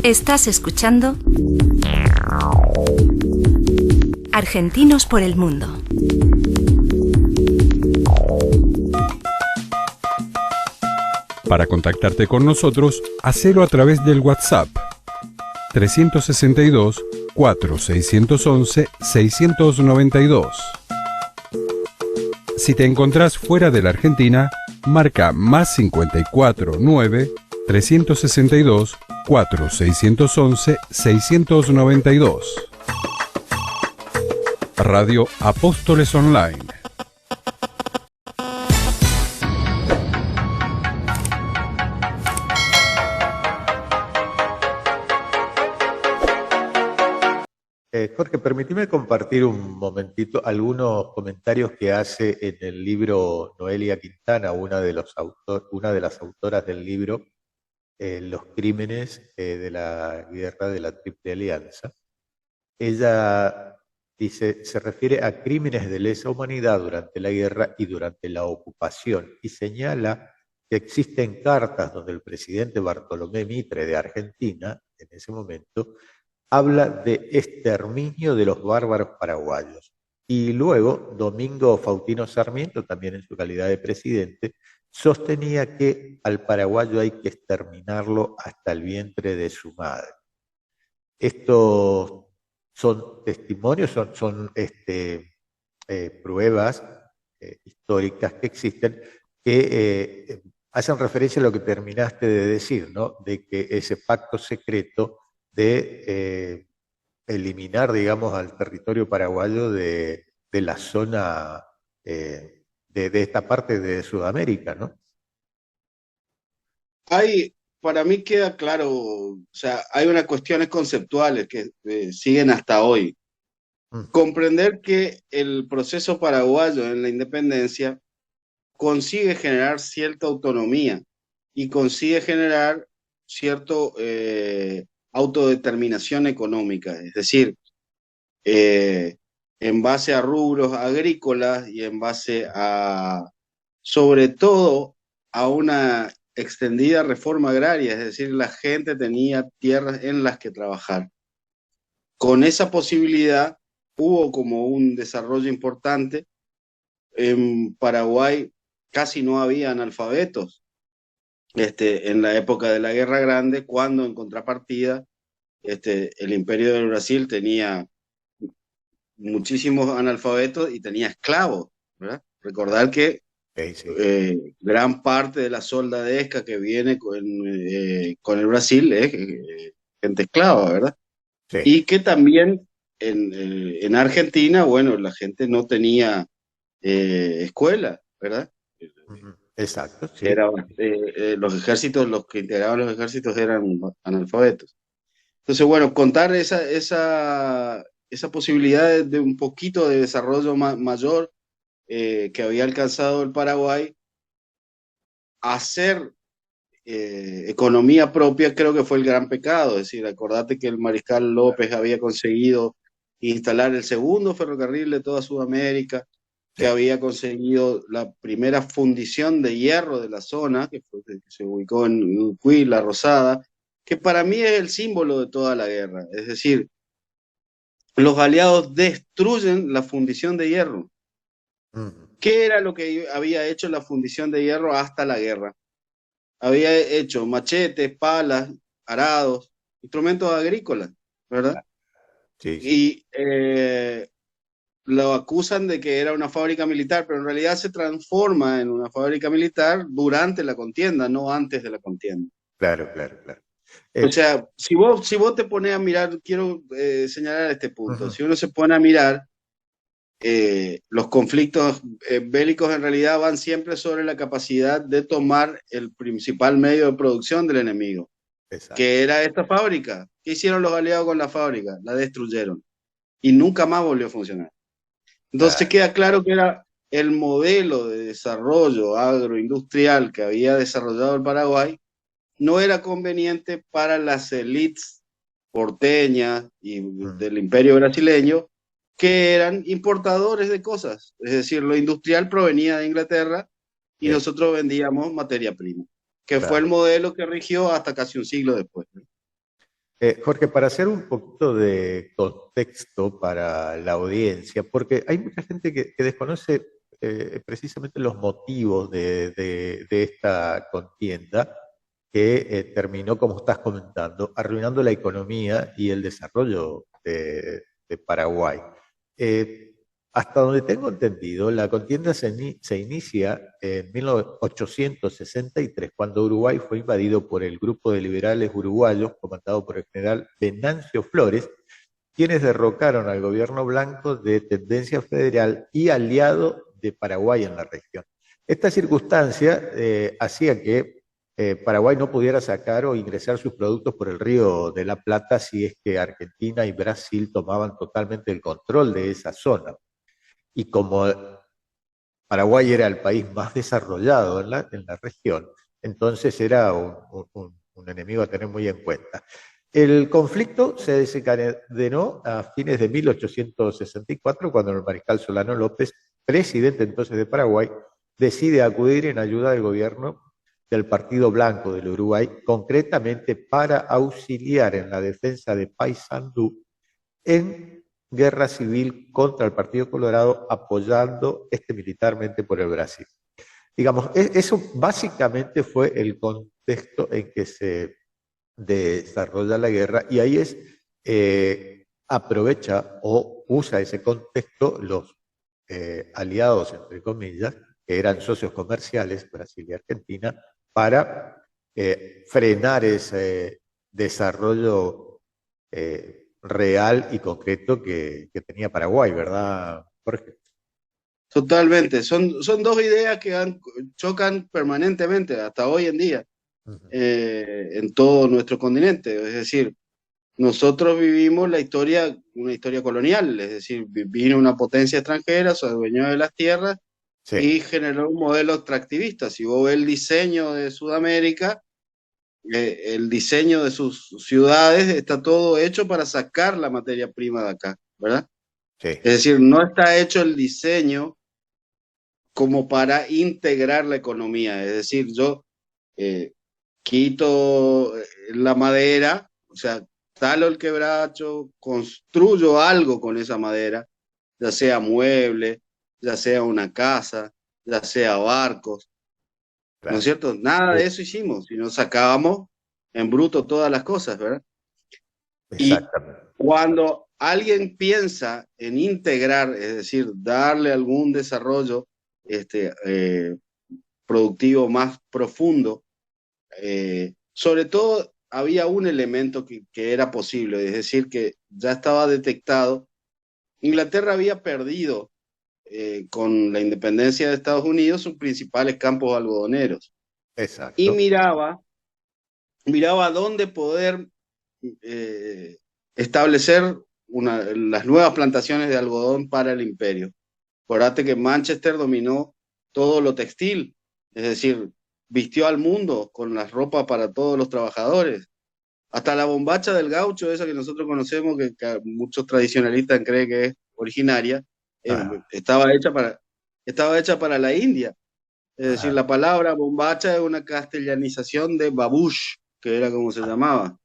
Estás escuchando Argentinos por el Mundo. Para contactarte con nosotros, hacelo a través del WhatsApp 362 4611 692. Si te encontrás fuera de la Argentina, marca más 54 9 362 4611 692. Radio Apóstoles Online. Jorge, permíteme compartir un momentito algunos comentarios que hace en el libro Noelia Quintana, una de las autoras del libro Los crímenes de la guerra de la Triple Alianza. Ella dice, se refiere a crímenes de lesa humanidad durante la guerra y durante la ocupación, y señala que existen cartas donde el presidente Bartolomé Mitre de Argentina, en ese momento, habla de exterminio de los bárbaros paraguayos. Y luego, Domingo Faustino Sarmiento, también en su calidad de presidente, sostenía que al paraguayo hay que exterminarlo hasta el vientre de su madre. Estos son testimonios, son pruebas históricas que existen que hacen referencia a lo que terminaste de decir, ¿no? De que ese pacto secreto de eliminar, digamos, al territorio paraguayo de la zona de esta parte de Sudamérica, ¿no? Para mí queda claro, o sea, hay unas cuestiones conceptuales que siguen hasta hoy. Comprender que el proceso paraguayo en la independencia consigue generar cierta autonomía y consigue generar cierto autodeterminación económica, es decir, en base a rubros agrícolas y en base a, sobre todo, a una extendida reforma agraria, es decir, la gente tenía tierras en las que trabajar. Con esa posibilidad hubo como un desarrollo importante. En Paraguay casi no había analfabetos en la época de la Guerra Grande, cuando en contrapartida el Imperio del Brasil tenía muchísimos analfabetos y tenía esclavos, ¿verdad? Recordar que gran parte de la soldadesca que viene con el Brasil es gente esclava, ¿verdad? Sí. Y que también en Argentina, bueno, la gente no tenía escuela, ¿verdad? Exacto, sí. Los ejércitos, los que integraban los ejércitos eran analfabetos. Entonces, bueno, contar esa posibilidad de un poquito de desarrollo mayor que había alcanzado el Paraguay, hacer economía propia, creo que fue el gran pecado. Es decir, acordate que el mariscal López había conseguido instalar el segundo ferrocarril de toda Sudamérica, que había conseguido la primera fundición de hierro de la zona, que se ubicó en Ucuy, La Rosada, que para mí es el símbolo de toda la guerra. Es decir, los aliados destruyen la fundición de hierro. ¿Qué era lo que había hecho la fundición de hierro hasta la guerra? Había hecho machetes, palas, arados, instrumentos agrícolas, ¿verdad? Sí, sí. Y lo acusan de que era una fábrica militar, pero en realidad se transforma en una fábrica militar durante la contienda, no antes de la contienda. Claro. O sea, si vos te pones a mirar, quiero señalar este punto, si uno se pone a mirar, los conflictos bélicos en realidad van siempre sobre la capacidad de tomar el principal medio de producción del enemigo, que era esta fábrica. ¿Qué hicieron los aliados con la fábrica? La destruyeron y nunca más volvió a funcionar. Entonces queda claro que era el modelo de desarrollo agroindustrial que había desarrollado el Paraguay, no era conveniente para las élites porteñas y del imperio brasileño, que eran importadores de cosas. Es decir, lo industrial provenía de Inglaterra y nosotros vendíamos materia prima, que fue el modelo que rigió hasta casi un siglo después. Jorge, para hacer un poquito de contexto para la audiencia, porque hay mucha gente que desconoce precisamente los motivos de esta contienda que terminó, como estás comentando, arruinando la economía y el desarrollo de Paraguay. Hasta donde tengo entendido, la contienda se inicia en 1863, cuando Uruguay fue invadido por el grupo de liberales uruguayos, comandado por el general Venancio Flores, quienes derrocaron al gobierno blanco de tendencia federal y aliado de Paraguay en la región. Esta circunstancia hacía que Paraguay no pudiera sacar o ingresar sus productos por el río de la Plata si es que Argentina y Brasil tomaban totalmente el control de esa zona. Y como Paraguay era el país más desarrollado en la región, entonces era un enemigo a tener muy en cuenta. El conflicto se desencadenó a fines de 1864, cuando el mariscal Solano López, presidente entonces de Paraguay, decide acudir en ayuda del gobierno del Partido Blanco del Uruguay, concretamente para auxiliar en la defensa de Paysandú en guerra civil contra el Partido Colorado, apoyando militarmente por el Brasil. Digamos, eso básicamente fue el contexto en que se desarrolla la guerra, y ahí aprovecha o usa ese contexto los aliados, entre comillas, que eran socios comerciales, Brasil y Argentina, para frenar ese desarrollo real y concreto que tenía Paraguay, ¿verdad, Jorge? Totalmente. Son dos ideas que chocan permanentemente hasta hoy en día en todo nuestro continente. Es decir, nosotros vivimos una historia colonial, es decir, vino una potencia extranjera, se adueñó de las tierras, sí, y generó un modelo extractivista. Si vos ves el diseño de Sudamérica, el diseño de sus ciudades está todo hecho para sacar la materia prima de acá, ¿verdad? Sí. Es decir, no está hecho el diseño como para integrar la economía. Es decir, yo quito la madera, o sea, talo el quebracho, construyo algo con esa madera, ya sea mueble, ya sea una casa, ya sea barcos, claro, ¿no es cierto? Nada de eso hicimos, sino sacábamos en bruto todas las cosas, ¿verdad? Exactamente. Y cuando alguien piensa en integrar, es decir, darle algún desarrollo productivo más profundo, sobre todo había un elemento que era posible, es decir, que ya estaba detectado. Inglaterra había perdido con la independencia de Estados Unidos sus principales campos algodoneros. Exacto. Y miraba dónde poder establecer las nuevas plantaciones de algodón para el imperio. Acordate que Manchester dominó todo lo textil, es decir, vistió al mundo con las ropas para todos los trabajadores. Hasta la bombacha del gaucho, esa que nosotros conocemos, que muchos tradicionalistas creen que es originaria, estaba hecha para la India. Es decir, la palabra bombacha es una castellanización de babush, que era como se llamaba.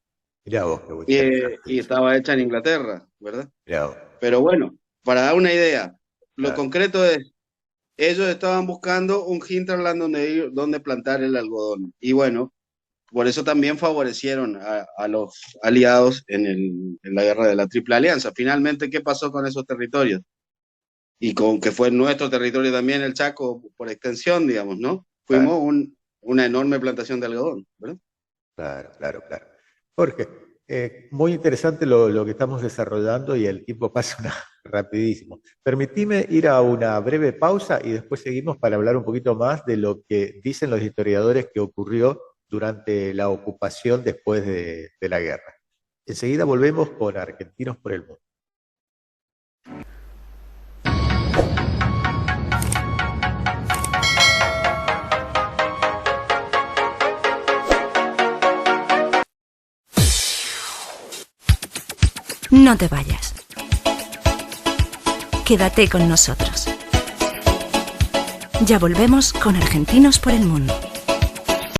Mirá vos, y estaba hecha en Inglaterra, ¿verdad? Mirá vos. Pero bueno, para dar una idea, lo concreto es, ellos estaban buscando un hinterland donde plantar el algodón. Y bueno, por eso también favorecieron a los aliados en la guerra de la Triple Alianza. Finalmente, ¿qué pasó con esos territorios? Y con que fue nuestro territorio también, el Chaco, por extensión, digamos, ¿no? Fuimos una enorme plantación de algodón, ¿verdad? Claro. Jorge, muy interesante lo que estamos desarrollando y el tiempo pasa rapidísimo. Permitime ir a una breve pausa y después seguimos para hablar un poquito más de lo que dicen los historiadores que ocurrió durante la ocupación después de la guerra. Enseguida volvemos con Argentinos por el Mundo. No te vayas. Quédate con nosotros. Ya volvemos con Argentinos por el Mundo.